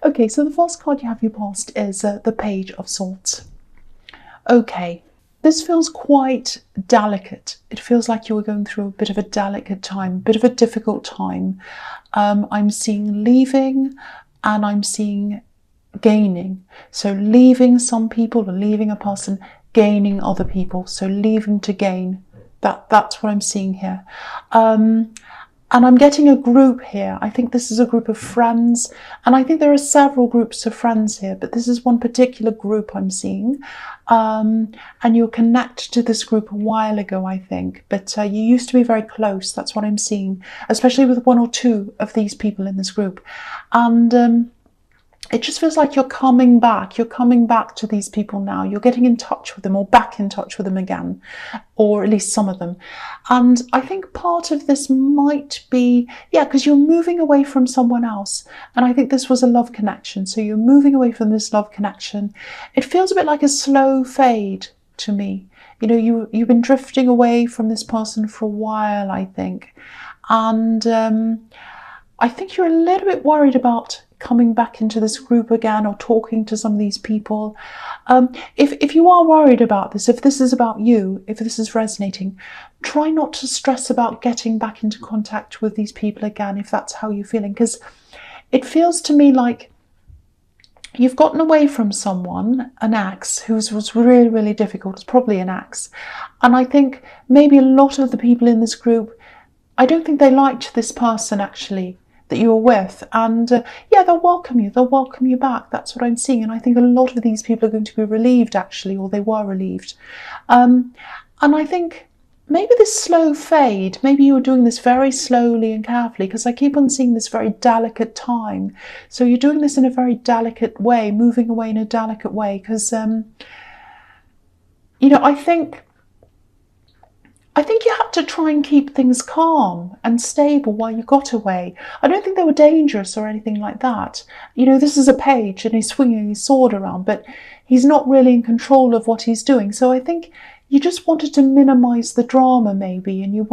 Okay, so the first card you have your past is the Page of Swords. Okay, this feels quite delicate. It feels like you were going through a bit of a delicate time, a bit of a difficult time. I'm seeing leaving and I'm seeing gaining. So leaving some people or leaving a person, gaining other people. So leaving to gain. That's what I'm seeing here. And I'm getting a group here. I think this is a group of friends. And I think there are several groups of friends here, but this is one particular group I'm seeing. And you're connected to this group a while ago, I think. But you used to be very close. That's what I'm seeing, especially with one or two of these people in this group. And it just feels like you're coming back. You're coming back to these people now. You're getting in touch with them or back in touch with them again, or at least some of them. And I think part of this might be, because you're moving away from someone else. And I think this was a love connection. So you're moving away from this love connection. It feels a bit like a slow fade to me. You know, you've been drifting away from this person for a while, I think. And I think you're a little bit worried about coming back into this group again or talking to some of these people. If you are worried about this, if this is about you, if this is resonating, try not to stress about getting back into contact with these people again if that's how you're feeling, because it feels to me like you've gotten away from someone, an ex, who was really, really difficult. It's probably an ex. And I think maybe a lot of the people in this group, I don't think they liked this person actually that you were with, and they'll welcome you back. That's what I'm seeing, and I think a lot of these people are going to be relieved actually, or they were relieved. And I think maybe this slow fade, maybe you're doing this very slowly and carefully, because I keep on seeing this very delicate time. So you're doing this in a very delicate way, moving away in a delicate way, because I think you had to try and keep things calm and stable while you got away. I don't think they were dangerous or anything like that. You know, this is a page and he's swinging his sword around, but he's not really in control of what he's doing. So I think you just wanted to minimize the drama maybe, and you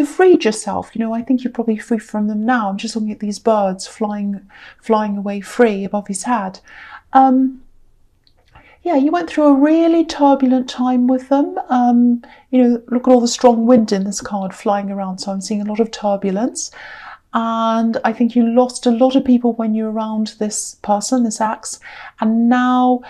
freed yourself. You know, I think you're probably free from them now. I'm just looking at these birds flying away free above his head. You went through a really turbulent time with them. Look at all the strong wind in this card flying around. So I'm seeing a lot of turbulence. And I think you lost a lot of people when you were around this person, this ex. And now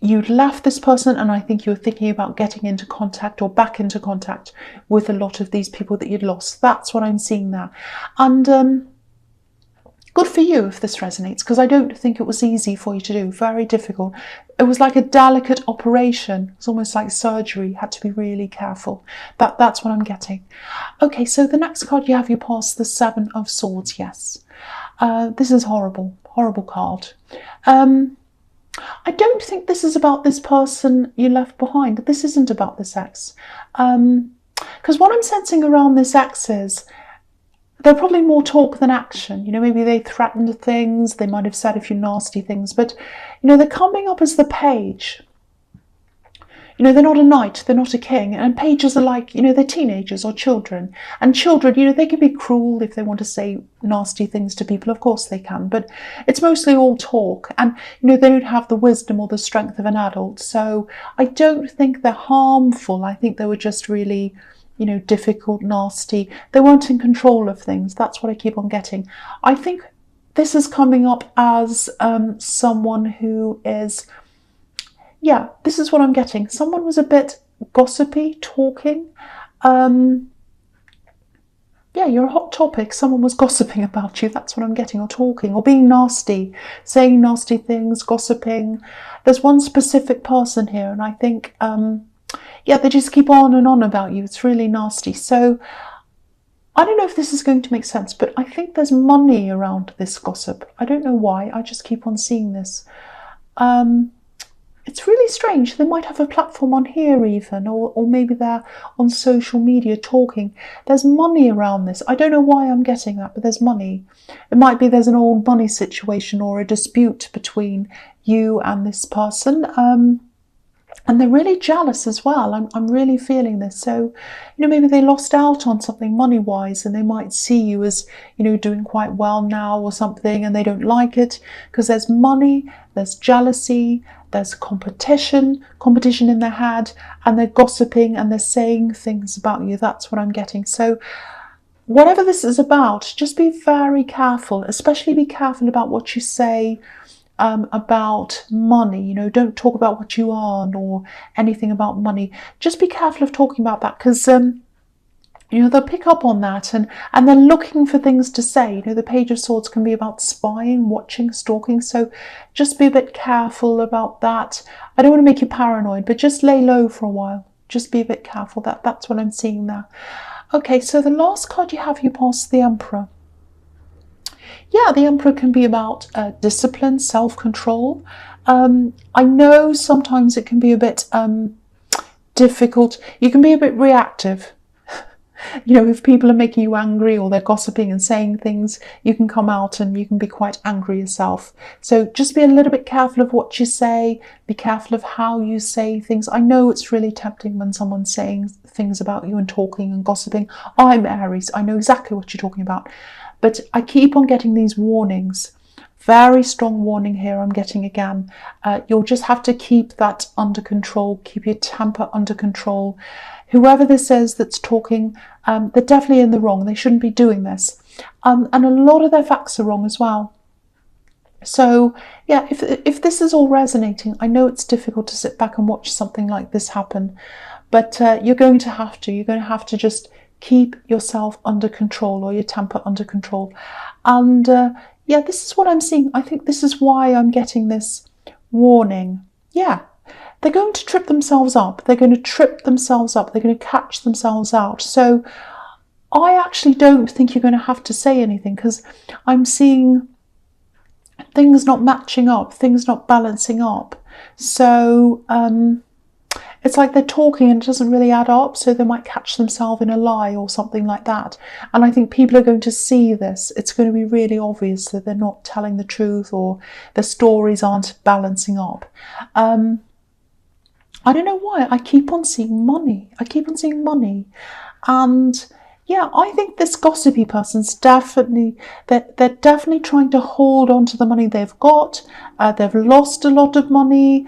you'd left this person, and I think you were thinking about getting into contact or back into contact with a lot of these people that you'd lost. That's what I'm seeing there. And good for you if this resonates, because I don't think it was easy for you to do. Very difficult. It was like a delicate operation. It's almost like surgery. You had to be really careful. That's what I'm getting. Okay, so the next card you have, you pass the Seven of Swords. Yes. This is horrible. Horrible card. I don't think this is about this person you left behind. This isn't about this ex. Because what I'm sensing around this ex is they're probably more talk than action. You know, maybe they threatened things. They might have said a few nasty things. But, you know, they're coming up as the page. You know, they're not a knight. They're not a king. And pages are like, you know, they're teenagers or children. And children, you know, they can be cruel if they want to say nasty things to people. Of course they can. But it's mostly all talk. And, you know, they don't have the wisdom or the strength of an adult. So I don't think they're harmful. I think they were just really, you know, difficult, nasty. They weren't in control of things. That's what I keep on getting. I think this is coming up as someone who is, this is what I'm getting. Someone was a bit gossipy, talking. You're a hot topic. Someone was gossiping about you. That's what I'm getting, or talking, or being nasty, saying nasty things, gossiping. There's one specific person here, and I think they just keep on and on about you. It's really nasty. So I don't know if this is going to make sense, but I think there's money around this gossip. I don't know why. I just keep on seeing this. It's really strange. They might have a platform on here even, or maybe they're on social media talking. There's money around this. I don't know why I'm getting that, but there's money. It might be there's an old money situation or a dispute between you and this person. And they're really jealous as well. I'm really feeling this. So, maybe they lost out on something money-wise, and they might see you as, doing quite well now or something, and they don't like it because there's money, there's jealousy, there's competition in their head, and they're gossiping and they're saying things about you. That's what I'm getting. So whatever this is about, just be very careful, especially be careful about what you say about money. Don't talk about what you earn or anything about money. Just be careful of talking about that, because they'll pick up on that, and they're looking for things to say. The Page of Swords can be about spying, watching, stalking, so just be a bit careful about that. I don't want to make you paranoid, but just lay low for a while. Just be a bit careful. That's what I'm seeing there. Okay, so the last card you have, you pass the Emperor. Yeah, the Emperor can be about discipline, self-control. I know sometimes it can be a bit difficult. You can be a bit reactive. If people are making you angry or they're gossiping and saying things, you can come out and you can be quite angry yourself. So just be a little bit careful of what you say. Be careful of how you say things. I know it's really tempting when someone's saying things about you and talking and gossiping. I'm Aries. I know exactly what you're talking about. But I keep on getting these warnings. Very strong warning here I'm getting again. You'll just have to keep that under control. Keep your temper under control. Whoever this is that's talking, they're definitely in the wrong. They shouldn't be doing this. And a lot of their facts are wrong as well. So, yeah, if this is all resonating, I know it's difficult to sit back and watch something like this happen. But you're going to have to. You're going to have to just keep yourself under control, or your temper under control. And yeah, this is what I'm seeing. I think this is why I'm getting this warning. Yeah, they're going to trip themselves up. They're going to trip themselves up. They're going to catch themselves out. So I actually don't think you're going to have to say anything, because I'm seeing things not matching up, things not balancing up. So it's like they're talking and it doesn't really add up, so they might catch themselves in a lie or something like that. And I think people are going to see this. It's going to be really obvious that they're not telling the truth, or the stories aren't balancing up. I don't know why. I keep on seeing money. I keep on seeing money. And yeah, I think this gossipy person's definitely, they're definitely trying to hold on to the money they've got. They've lost a lot of money.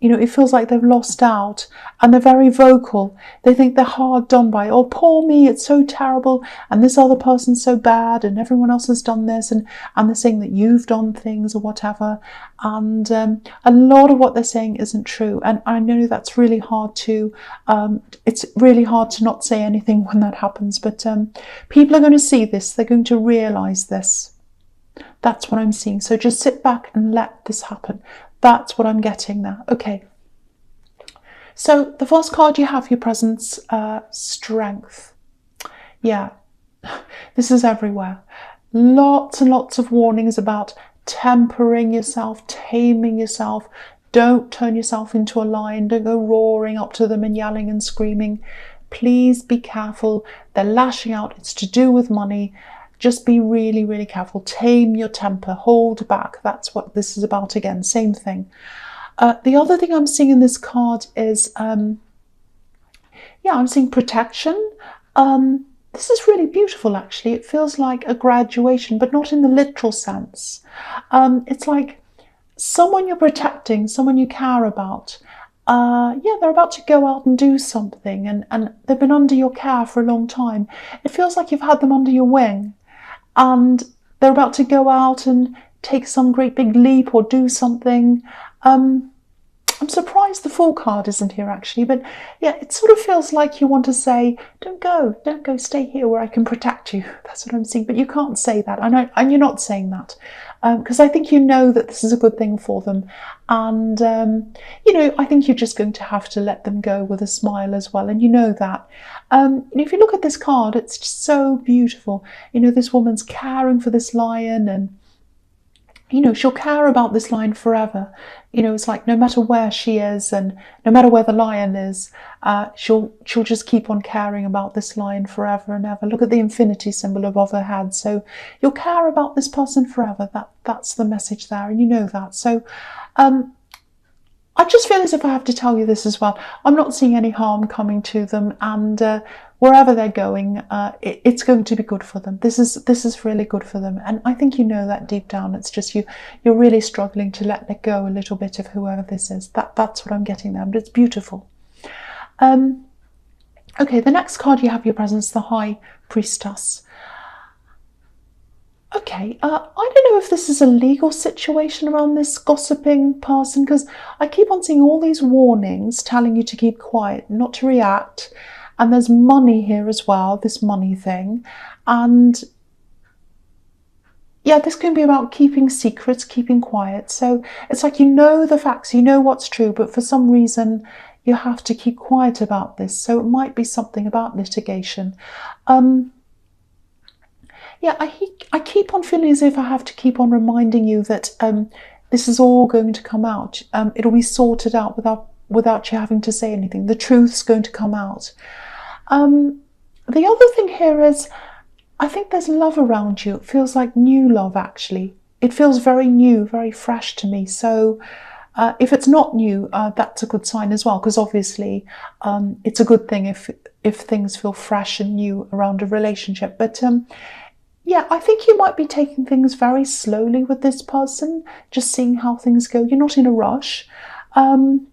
It feels like they've lost out, and they're very vocal. They think they're hard done by. Oh, poor me, it's so terrible, and this other person's so bad, and everyone else has done this, and they're saying that you've done things or whatever. And a lot of what they're saying isn't true. And I know that's really hard to, it's really hard to not say anything when that happens. But people are going to see this. They're going to realise this. That's what I'm seeing. So just sit back and let this happen. That's what I'm getting there. Okay. So the first card you have, your presence, strength. Yeah, this is everywhere. Lots and lots of warnings about tempering yourself, taming yourself. Don't turn yourself into a lion. Don't go roaring up to them and yelling and screaming. Please be careful. They're lashing out. It's to do with money. Just be really, really careful. Tame your temper. Hold back. That's what this is about again. Same thing. The other thing I'm seeing in this card is, I'm seeing protection. This is really beautiful, actually. It feels like a graduation, but not in the literal sense. It's like someone you're protecting, someone you care about. They're about to go out and do something, and they've been under your care for a long time. It feels like you've had them under your wing, and they're about to go out and take some great big leap or do something. I'm surprised the Fool card isn't here, actually, but yeah, it sort of feels like you want to say, don't go, stay here where I can protect you. That's what I'm seeing, but you can't say that. And you're not saying that, because I think you know that this is a good thing for them. And, I think you're just going to have to let them go with a smile as well, and you know that. If you look at this card, it's just so beautiful. This woman's caring for this lion, and she'll care about this lion forever. It's like no matter where she is and no matter where the lion is, she'll just keep on caring about this lion forever and ever. Look at the infinity symbol above her head. So you'll care about this person forever. That's the message there, and you know that. So I just feel as if I have to tell you this as well. I'm not seeing any harm coming to them, and wherever they're going, it's going to be good for them. This is really good for them, and I think you know that deep down. It's just you're really struggling to let go a little bit of whoever this is. That's what I'm getting there, but it's beautiful. Okay, the next card you have your presence, the High Priestess. Okay, I don't know if this is a legal situation around this gossiping person, because I keep on seeing all these warnings telling you to keep quiet, not to react. And there's money here as well, this money thing. And yeah, this can be about keeping secrets, keeping quiet. So it's like you know the facts, you know what's true, but for some reason you have to keep quiet about this. So it might be something about litigation. Yeah, I keep on feeling as if I have to keep on reminding you that this is all going to come out. It'll be sorted out without you having to say anything. The truth's going to come out. The other thing here is, I think there's love around you. It feels like new love, actually. It feels very new, very fresh to me. So if it's not new, that's a good sign as well, because obviously it's a good thing if things feel fresh and new around a relationship. But yeah, I think you might be taking things very slowly with this person, just seeing how things go. You're not in a rush. And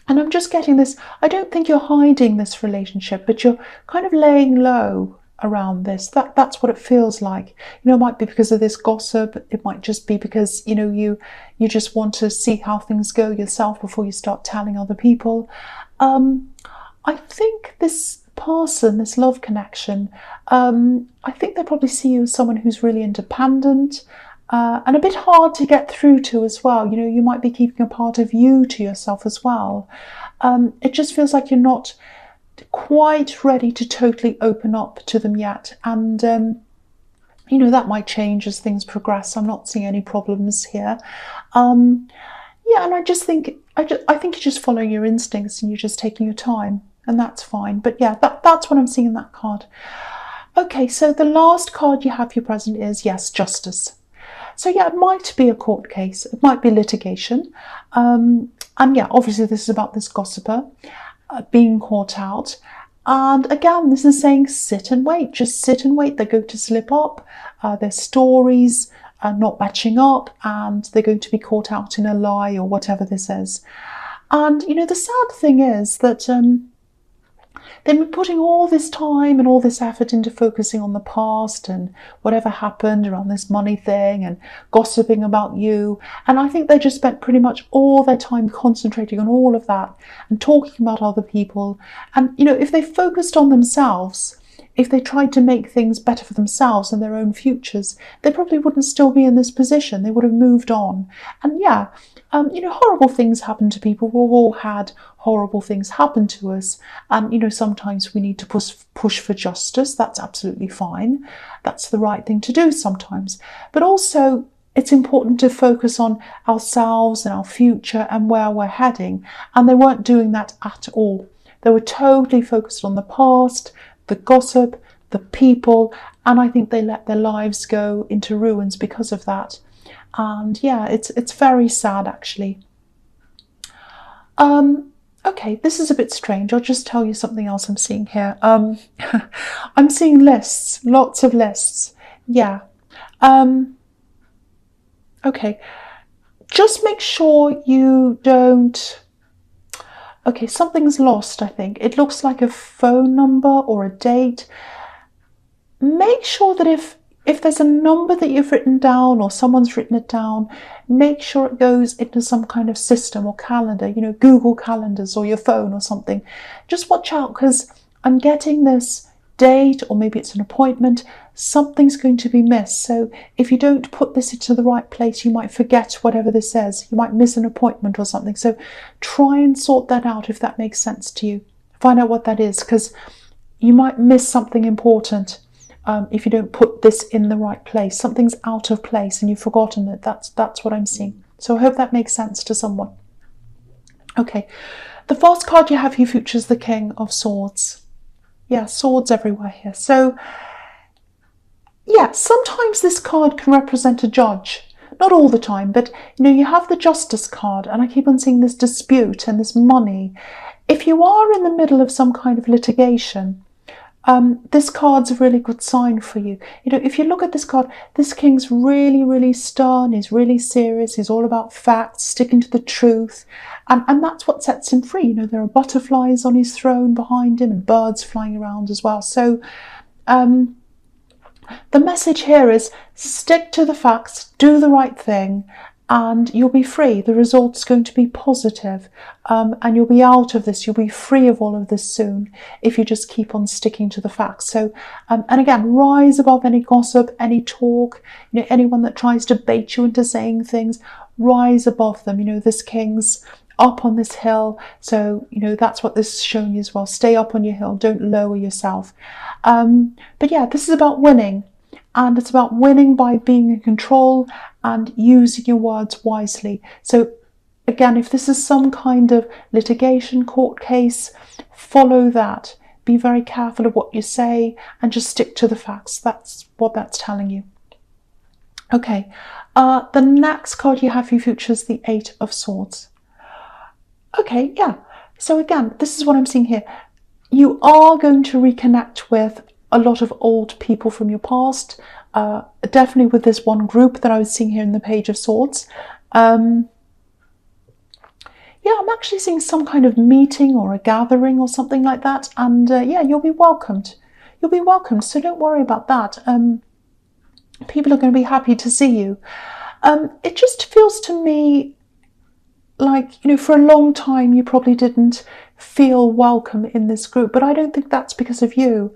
I'm just getting this, I don't think you're hiding this relationship, but you're kind of laying low around this. That's what it feels like. You know, it might be because of this gossip. It might just be because, you know, you just want to see how things go yourself before you start telling other people. I think this person, this love connection, I think they probably see you as someone who's really independent and a bit hard to get through to as well. You know, you might be keeping a part of you to yourself as well. It just feels like you're not quite ready to totally open up to them yet. And, you know, that might change as things progress. I'm not seeing any problems here. Yeah, and I just think, I think you're just following your instincts and you're just taking your time. And that's fine. But yeah, that's what I'm seeing in that card. Okay, so the last card you have your present is, yes, justice. So yeah, it might be a court case. It might be litigation. And yeah, obviously this is about this gossiper being caught out. And again, this is saying sit and wait. Just sit and wait. They're going to slip up. Their stories are not matching up. And they're going to be caught out in a lie or whatever this is. And, you know, the sad thing is that they've been putting all this time and all this effort into focusing on the past and whatever happened around this money thing and gossiping about you. And I think they just spent pretty much all their time concentrating on all of that and talking about other people. And, you know, if they focused on themselves, if they tried to make things better for themselves and their own futures, they probably wouldn't still be in this position. They would have moved on. And yeah, you know, horrible things happen to people. We've all had horrible things happen to us. And, you know, sometimes we need to push for justice. That's absolutely fine. That's the right thing to do sometimes. But also, it's important to focus on ourselves and our future and where we're heading. And they weren't doing that at all. They were totally focused on the past, the gossip, the people, and I think they let their lives go into ruins because of that. And yeah, it's very sad, actually. Okay, this is a bit strange. I'll just tell you something else I'm seeing here. I'm seeing lists, lots of lists. Yeah. Okay, just make sure you don't... Okay, something's lost, I think. It looks like a phone number or a date. Make sure that if there's a number that you've written down or someone's written it down, make sure it goes into some kind of system or calendar, you know, Google Calendars or your phone or something. Just watch out, because I'm getting this date, or maybe it's an appointment, something's going to be missed. So if you don't put this into the right place, you might forget whatever this says. You might miss an appointment or something. So try and sort that out if that makes sense to you. Find out what that is, because you might miss something important if you don't put this in the right place. Something's out of place and you've forgotten it. That's what I'm seeing. So I hope that makes sense to someone. Okay, the first card you have here features the King of Swords. Yeah, swords everywhere here. So yeah, sometimes this card can represent a judge. not all the time, but you have the Justice card, and I keep on seeing this dispute and this money. If you are in the middle of some kind of litigation, this card's a really good sign for you. If you look at this card, this king's really, really stern, he's really serious, he's all about facts, sticking to the truth, and that's what sets him free. There are butterflies on his throne behind him and birds flying around as well. So the message here is stick to the facts, do the right thing, and you'll be free. The result's going to be positive, and you'll be out of this. You'll be free of all of this soon if you just keep on sticking to the facts. So, and again, rise above any gossip, any talk, anyone that tries to bait you into saying things, rise above them. This king's up on this hill, so that's what this is showing you as well. Stay up on your hill, don't lower yourself. But yeah, this is about winning, and it's about winning by being in control and using your words wisely. So again, if this is some kind of litigation, court case, follow that. Be very careful of what you say and just stick to the facts. That's what that's telling you. Okay, the next card you have for your future is the Eight of Swords. Okay, yeah. So again, this is what I'm seeing here. You are going to reconnect with a lot of old people from your past, definitely with this one group that I was seeing here in the Page of Swords. Yeah, I'm actually seeing some kind of meeting or a gathering or something like that, and yeah, you'll be welcomed. You'll be welcomed, so don't worry about that. People are going to be happy to see you. It just feels to me like, for a long time you probably didn't feel welcome in this group, but I don't think that's because of you.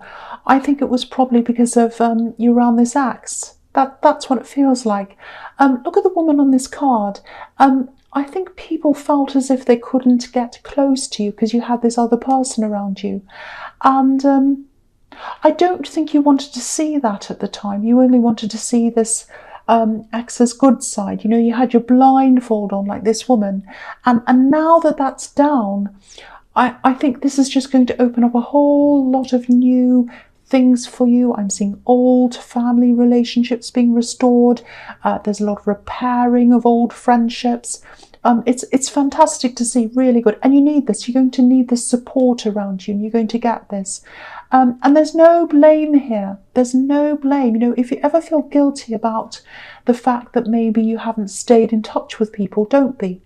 I think it was probably because of you around this axe. That's what it feels like. Look at the woman on this card. I think people felt as if they couldn't get close to you because you had this other person around you, and I don't think you wanted to see that at the time. You only wanted to see this ex's good side. You had your blindfold on like this woman, and now that that's down, I think this is just going to open up a whole lot of new things for you. I'm seeing old family relationships being restored. There's a lot of repairing of old friendships. It's fantastic to see, really good. And you need this. You're going to need this support around you, and you're going to get this. And there's no blame here. There's no blame. If you ever feel guilty about the fact that maybe you haven't stayed in touch with people, don't be.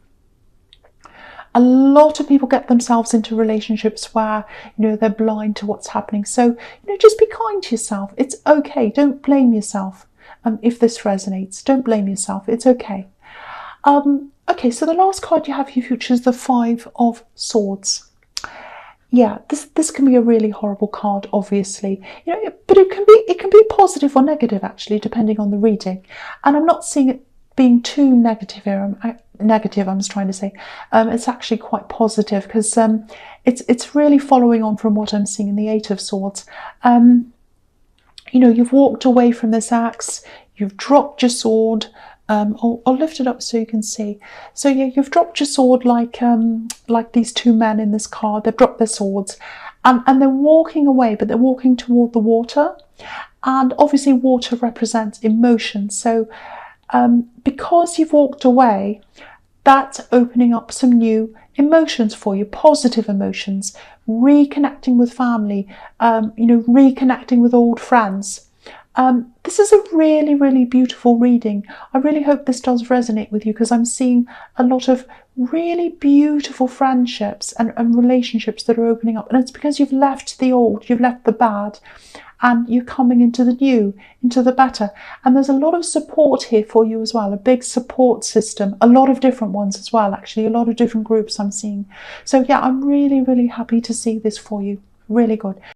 A lot of people get themselves into relationships where, they're blind to what's happening. So, just be kind to yourself. It's okay. Don't blame yourself. If this resonates, don't blame yourself. It's okay. Okay, so the last card you have for your future is the Five of Swords. Yeah, this can be a really horrible card, obviously. But it can be positive or negative, actually, depending on the reading. And I'm not seeing it being too negative here. I'm just trying to say. It's actually quite positive because it's really following on from what I'm seeing in the Eight of Swords. You've walked away from this axe. You've dropped your sword. I'll lift it up so you can see. So yeah, you've dropped your sword like these two men in this card. They've dropped their swords, and they're walking away, but they're walking toward the water, and obviously water represents emotion. So because you've walked away, that's opening up some new emotions for you, positive emotions, reconnecting with family, reconnecting with old friends. This is a really, really beautiful reading. I really hope this does resonate with you because I'm seeing a lot of really beautiful friendships and relationships that are opening up. And it's because you've left the old, you've left the bad, and you're coming into the new, into the better. And there's a lot of support here for you as well, a big support system, a lot of different ones as well, actually, a lot of different groups I'm seeing. So yeah, I'm really, really happy to see this for you. Really good.